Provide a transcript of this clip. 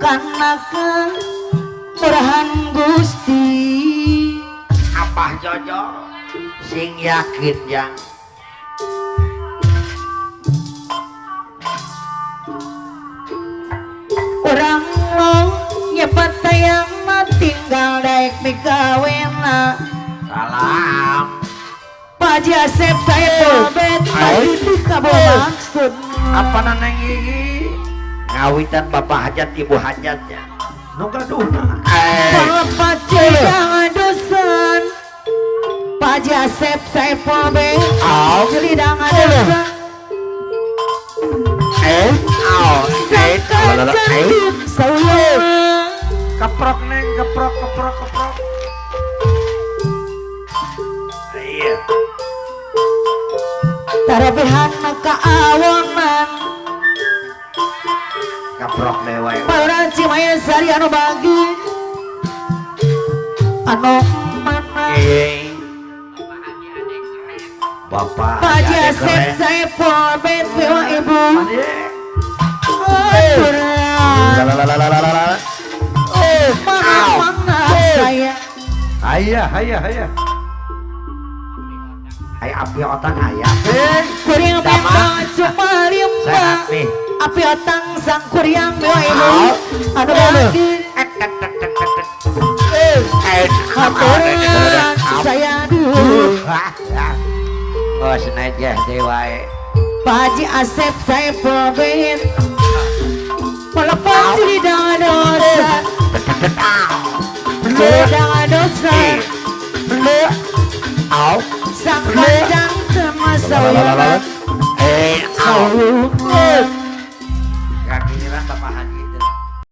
karena kemurahan Gusti. Apa Jojo sing yakin yang orang mau nyebat tayang tinggal daek mikawena. salam Paji Asep saya pabet baju di kabel maksud apa naneng gigi ngawitan bapak hajat ibu hajatnya nuga duna Bapak jangan dosan. Paji Asep saya pabet jadi jangan dosan. Sangka cantik sayang keprok neng keprok iya tarabihan kaawanan keprok dewa Pauran Cimaya Sari anu bagi anu mana bapak Paji Asep saya pabet bewa ibu mana saya ayah ay api otak ayah kuring bema cuma lima sehat nih api otang sang kuring bewa ibu anu bagi haturan saya dulu oh senajah dewa Paji Asep saya pabet melepas diri dengan dosa dengan dosa sang panjang termasa